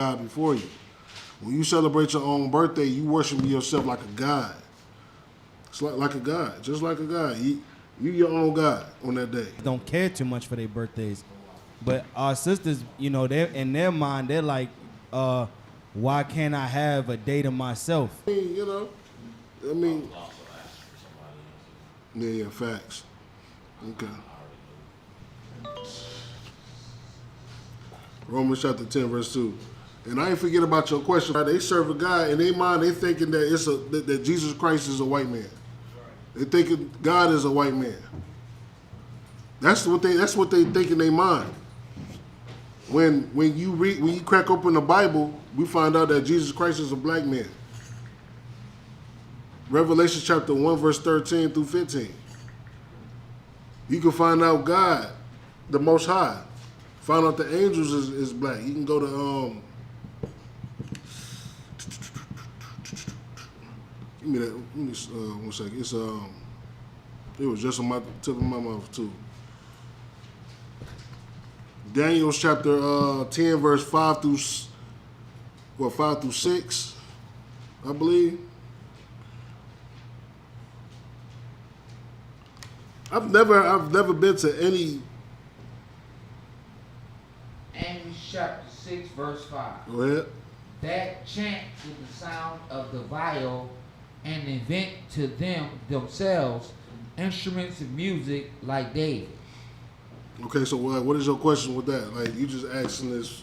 God before you. When you celebrate your own birthday, you worship yourself like a god. It's like a god, just like a god. You your own god on that day. Don't care too much for their birthdays. But our sisters, they're in their mind, they're like, why can't I have a day to myself? I mean, yeah, facts. Okay. Romans chapter 10, verse 2. And I ain't forget about your question. They serve a God, in their mind, they thinking that that Jesus Christ is a white man. They thinking God is a white man. That's what they think in their mind. When you crack open the Bible, we find out that Jesus Christ is a black man. Revelation chapter 1, verse 13 through 15. You can find out God, the Most High. Find out the angels is black. You can go to give me that. Let me 1 second. It was just on my tip of my mouth too. Daniel chapter 10, verse 5 through 6, I believe. I've never been to any. Amos chapter 6, verse 5. Go ahead. That chant with the sound of the viol and invent to themselves instruments of music like David. Okay, so what is your question with that? Like, you just asking this.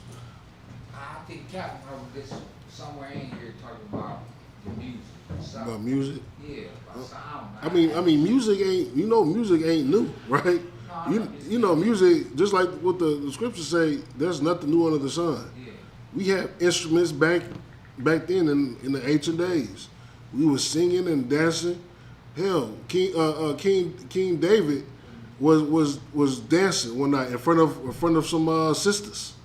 I think Captain probably gets somewhere in here talking about the music. About music? Yeah, about sound. I mean, music ain't. Music ain't new, right? No, Music. Just like what the scriptures say, there's nothing new under the sun. Yeah. We had instruments back then in the ancient days. We was singing and dancing. Hell, King David was dancing one night in front of some sisters.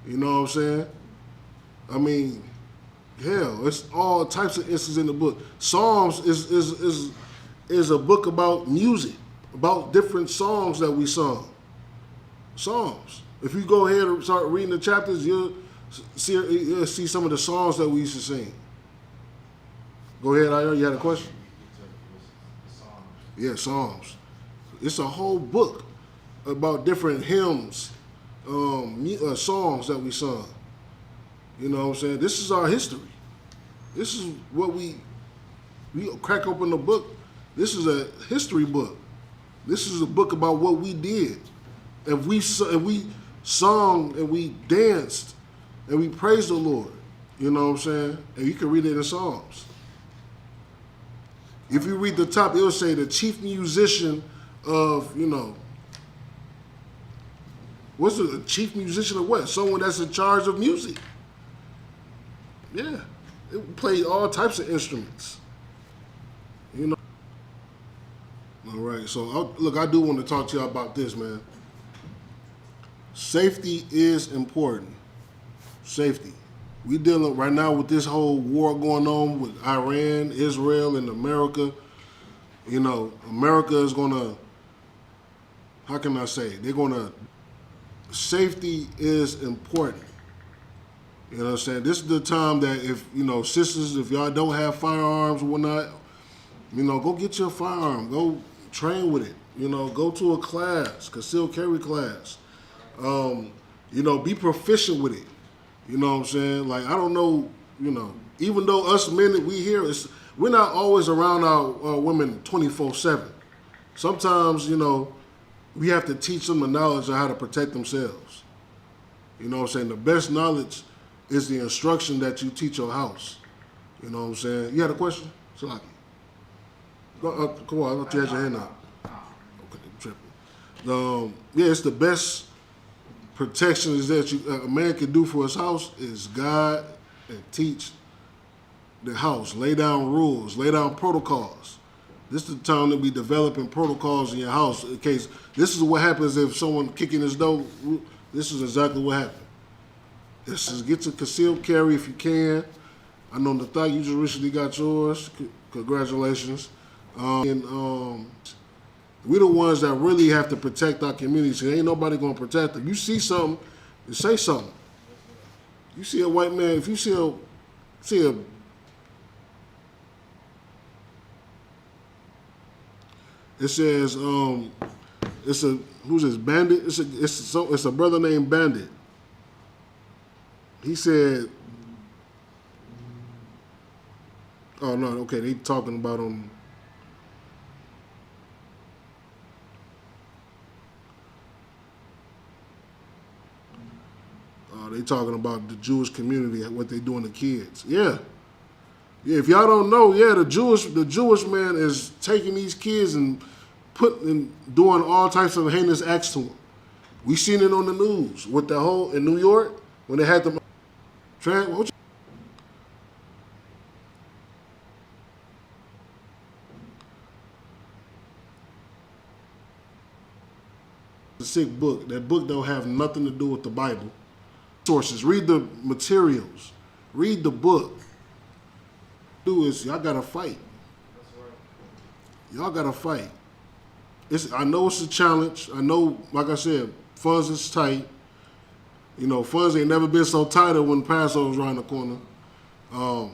You know what I'm saying? I mean, hell, it's all types of instances in the book. Psalms is a book about music, about different songs that we sung. Psalms. If you go ahead and start reading the chapters, you'll see some of the songs that we used to sing. Go ahead, Ira. You had a question? Yeah, Psalms. It's a whole book about different hymns, songs that we sung. You know what I'm saying? This is our history. This is what we crack open the book. This is a history book. This is a book about what we did. And we sung and we danced and we praised the Lord. You know what I'm saying? And you can read it in Psalms. If you read the top, it'll say the chief musician of, what's the chief musician of what? Someone that's in charge of music. Yeah. It played all types of instruments. All right. So, I do want to talk to y'all about this, man. Safety is important. Safety. We dealing right now with this whole war going on with Iran, Israel, and America. America is gonna, how can I say? Safety is important. You know what I'm saying? This is the time that if, sisters, if y'all don't have firearms or whatnot, go get your firearm. Go train with it. Go to a class, concealed carry class. Be proficient with it. You know what I'm saying? Like, I don't know, even though us men, we're not always around our women 24/7. Sometimes, we have to teach them the knowledge of how to protect themselves. You know what I'm saying? The best knowledge is the instruction that you teach your house. You know what I'm saying? You had a question? Salaki. Come on, I thought you had your hand up. Okay, I'm tripping. It's the best protection is that a man can do for his house is guide and teach the house. Lay down rules, lay down protocols. This is the time to be developing protocols in your house. In case this is what happens if someone kicking his door. This is exactly what happened. This is get to concealed carry if you can. I know the thought you just recently got yours. Congratulations. We the ones that really have to protect our community. So ain't nobody gonna protect them. You see something, you say something. You see a white man, if you see a it says it's a who's this Bandit? It's a brother named Bandit. He said, "Oh no, okay, they talking about him." They talking about the Jewish community and what they doing to kids. Yeah. Yeah, if y'all don't know, yeah, the Jewish man is taking these kids and doing all types of heinous acts to them. We seen it on the news with the whole in New York when they had them. The sick book. That book don't have nothing to do with the Bible. Sources. Read the materials. Read the book. Y'all gotta fight. Y'all gotta fight. I know it's a challenge. I know, like I said, funds is tight. You know, funds ain't never been so tight when Passover's around the corner. Out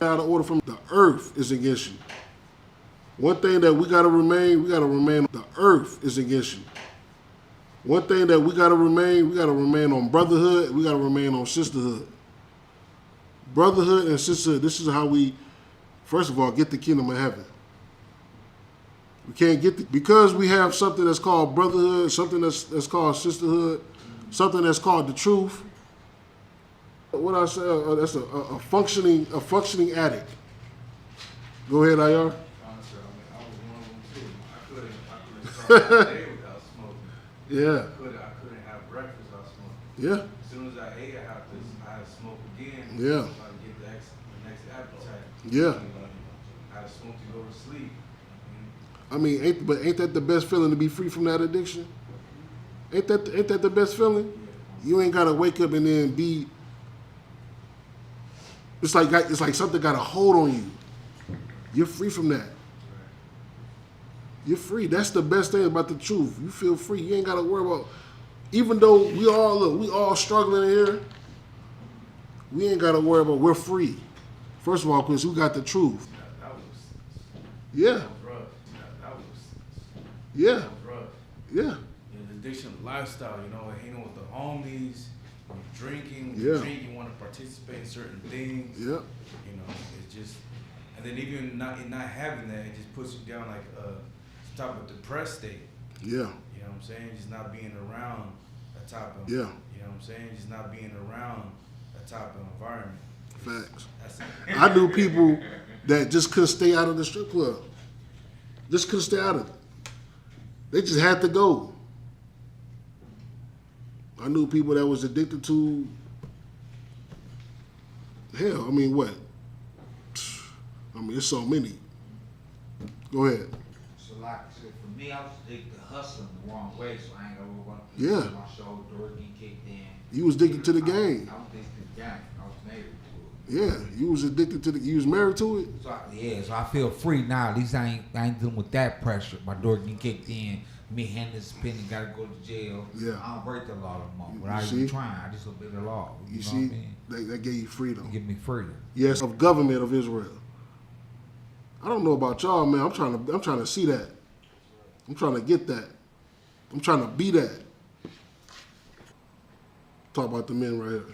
of order from the earth is against you. One thing that we gotta remain. The earth is against you. One thing that we gotta remain on brotherhood. We gotta remain on sisterhood. Brotherhood and sisterhood. This is how we, first of all, get the kingdom of heaven. We can't get because we have something that's called brotherhood, something that's called sisterhood, something that's called the truth. What I say, that's a functioning addict. Go ahead, IR. Honestly, I was one of them too. I couldn't start my day without smoking. Yeah. I couldn't have breakfast without smoking. Yeah. As soon as I ate, I had to smoke again. Yeah. So I get the next appetite. Yeah. I had to smoke to go to sleep. I mean, ain't that the best feeling to be free from that addiction? Ain't that the best feeling? You ain't gotta wake up and then be. It's like something got a hold on you. You're free from that. You're free. That's the best thing about the truth. You feel free. You ain't gotta worry about. Even though we all struggling here. We ain't gotta worry about. We're free. First of all, because we got the truth. That was Yeah. rough. That was Yeah. rough. Yeah. The addiction lifestyle, hanging with the homies, drinking. When Yeah. you drink, you want to participate in certain things. Yeah. It's just, and then even not having that, it just puts you down like some type of depressed state. Yeah. You know what I'm saying? Just not being around a type of. Yeah. You know what I'm saying? Just not being around a type of environment. Facts. That's I knew people that just couldn't stay out of the strip club. Just couldn't stay out of it. They just had to go. I knew people that was addicted to, hell, I mean, what? I mean, there's so many. Go ahead. So for me, I was addicted to hustling the wrong way, so I ain't gonna want to Yeah. my show, door getting kicked in. You was addicted to the game. I was addicted to the game. I was married to it. Yeah, you was addicted to you was married to it? So I feel free now. At least I ain't dealing with that pressure. My door getting kicked in. Me handing this pen and gotta go to jail. Yeah. I don't break the law no more. You Without see? even trying, I just obey the law. You know see, what I mean? that gave you freedom. Give me freedom. Yes, of government of Israel. I don't know about y'all, man. I'm trying to see that. I'm trying to get that. I'm trying to be that. Talk about the men right here.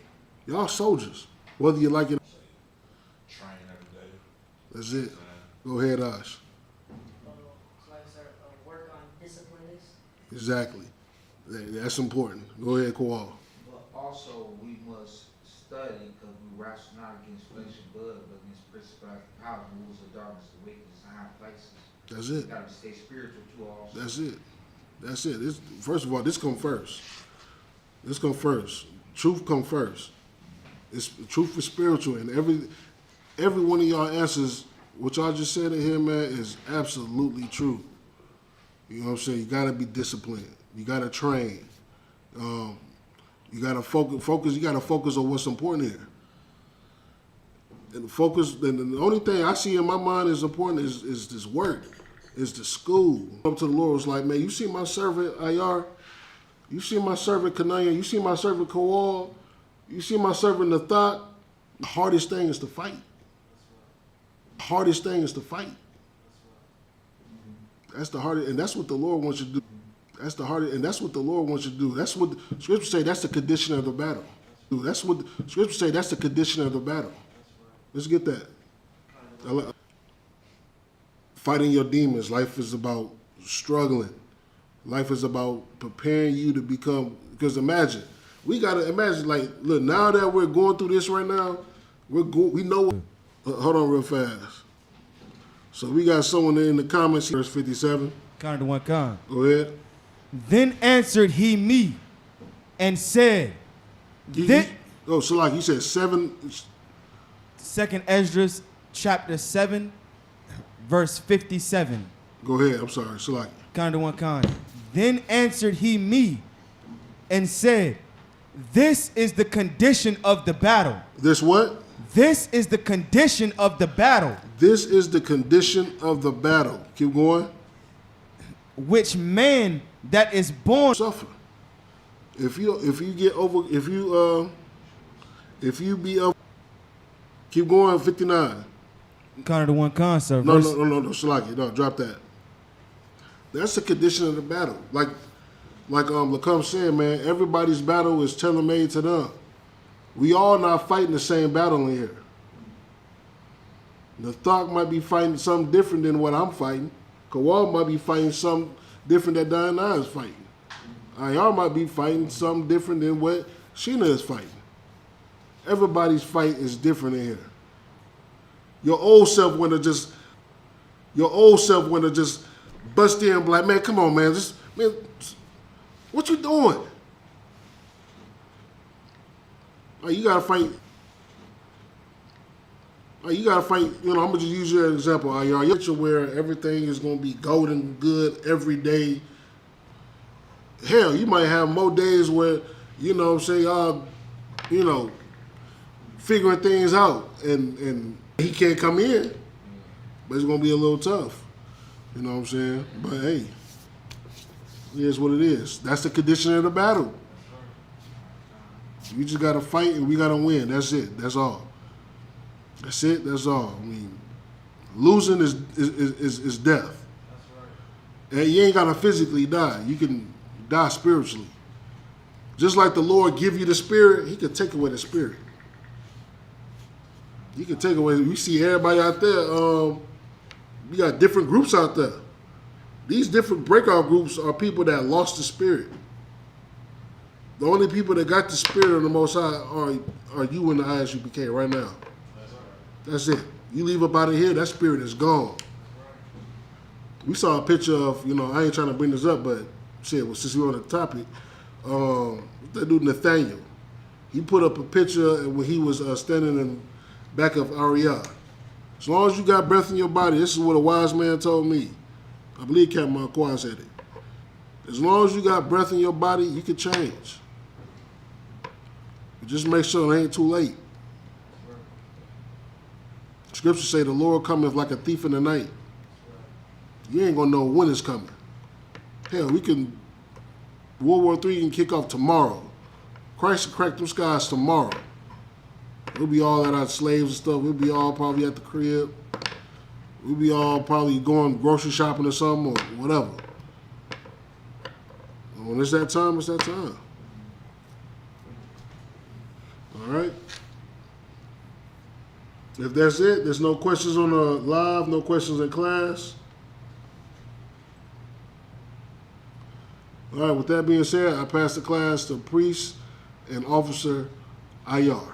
Y'all soldiers, whether you like it. train every day. That's it. Go ahead, Ash. Like I said, work on discipline is. Exactly. That's important. Go ahead, Kowal. But also, we must study because we wrestle not against flesh and blood, but against principalities, powers, rules of darkness, the wickedness in high places. That's it. You gotta stay spiritual too. Also. That's it. That's it. First of all, this come first. This come first. Truth come first. Truth is spiritual, and every one of y'all answers, what y'all just said in here, man, is absolutely true. You know what I'm saying? You gotta be disciplined. You gotta train. You gotta focus. You gotta focus on what's important here. And the only thing I see in my mind is important is this work, is the school. Up to the Lord was like, man, you see my servant IR? You see my servant Kanaya, you see my servant Kowal, you see my servant Nathak. The hardest thing is to fight. The hardest thing is to fight. That's the hardest, and that's what the Lord wants you to do. That's the hardest, and that's what the Lord wants you to do. That's what the scriptures say. That's the condition of the battle. That's what the scriptures say. That's the condition of the battle. Let's get that. Fighting your demons. Life is about struggling. Life is about preparing you to become. Because imagine, we gotta imagine. Like, look, now that we're going through this right now, we know. Hold on, real fast. So we got someone in the comments. Verse 57. Kind of one kind. Go ahead. Then answered he me and said, So like you said, 7. Second Esdras chapter 7, verse 57. Go ahead. I'm sorry. So like. Kind of one kind. Then answered he me and said, this is the condition of the battle. This what? This is the condition of the battle. This is the condition of the battle. Keep going. Which man that is born Suffer. If you get over, if you be up, keep going. 59. kind of the one kind, sir. No, Shalaki, no, drop that. That's the condition of the battle. Like Lacombe said, man, everybody's battle is tailor-made to them. We all not fighting the same battle in here. The Thok might be fighting something different than what I'm fighting. Kowal might be fighting something different that Diana is fighting. Y'all might be fighting something different than what Sheena is fighting. Everybody's fight is different in here. Your old self wanna just bust in and be like, man, come on, man, what you doing? You gotta fight. You gotta fight. I'm gonna just use your example. You're where everything is gonna be golden good every day. Hell, you might have more days where figuring things out, and he can't come in, but it's gonna be a little tough. You know what I'm saying? But hey, it is what it is. That's the condition of the battle. You just gotta fight and we gotta win. That's it. That's all. That's it. That's all. I mean, losing is death. And you ain't gotta physically die. You can die spiritually. Just like the Lord give you the spirit, He can take away the spirit. He can take away. We see everybody out there. We got different groups out there. These different breakout groups are people that lost the spirit. The only people that got the spirit of the Most High are you and the Isupk right now. That's it. You leave up out of here, that spirit is gone. We saw a picture of, I ain't trying to bring this up, but since we're on the topic, that dude Nathaniel, he put up a picture when he was standing in back of Ariah. As long as you got breath in your body, this is what a wise man told me. I believe Captain Marquand said it. As long as you got breath in your body, you can change. Just make sure it ain't too late. Scriptures say the Lord cometh like a thief in the night. You ain't gonna know when it's coming. Hell, World War III can kick off tomorrow. Christ will crack them skies tomorrow. We'll be all at our slaves and stuff. We'll be all probably at the crib. We'll be all probably going grocery shopping or something or whatever. And when it's that time, it's that time. All right. If that's it, there's no questions on the live, no questions in class. All right, with that being said, I pass the class to Priest and Officer Ayar.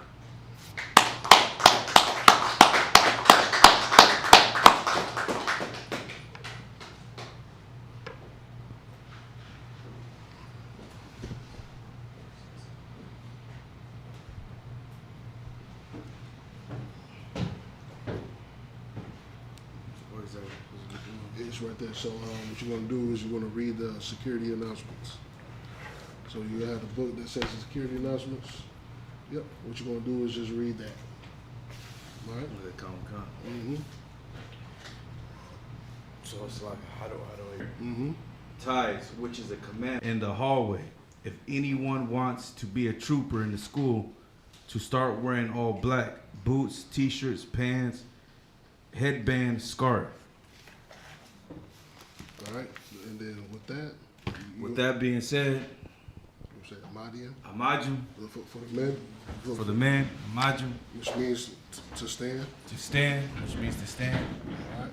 It's right there. So what you're going to do is you're going to read the security announcements. So you have the book that says the security announcements. Yep. What you're going to do is just read that. All right? Mm-hmm. So it's like, how do I? Mm-hmm. Ties, which is a command in the hallway. if anyone wants to be a trooper in the school, to start wearing all black, boots, t-shirts, pants, headband, scarf. All right, and then with that, With that being said, you say Ahmadiyya Amajum for the men, for the men, Amajum which means to stand. to stand, which means to stand. All right,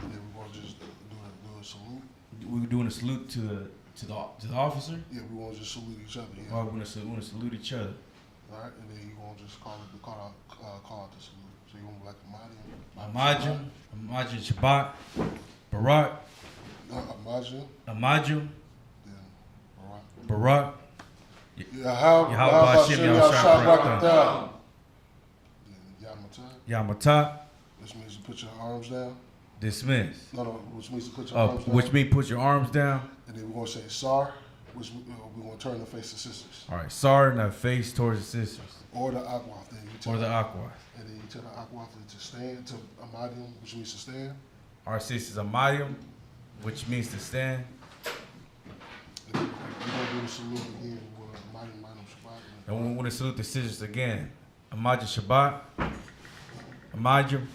and then we're gonna just do a salute. We're doing a salute to the officer. Yeah, we want to just salute each other. Yeah. Or we're gonna salute each other. All right, and then you gonna just call out the salute. So you gonna be like Amajum, Amajum Shabbat, Barak, Amajim, Amajum, then Barak. Barak. Yeah, how Yahweh about Hashem, Shem Yahweh Yahshua Shah, Barakatah? Then Yamatai, Yamatat, which means to put your arms down. dismiss. No, which means to put your arms down. Which means put your arms down. And then we're gonna say Sar, which we're gonna turn the face to sisters. All right, sorry, now face towards the sisters. Or the Aqua. Then you tell Or the Aqua. And then you tell the Aqua to stand, to Amadium, which means to stand. Our sisters Amadium, which means to stand. And then we're gonna do the salute again with Amadium Shabbat. And we want to salute the sisters again. Amajum Shabbat, Amajum.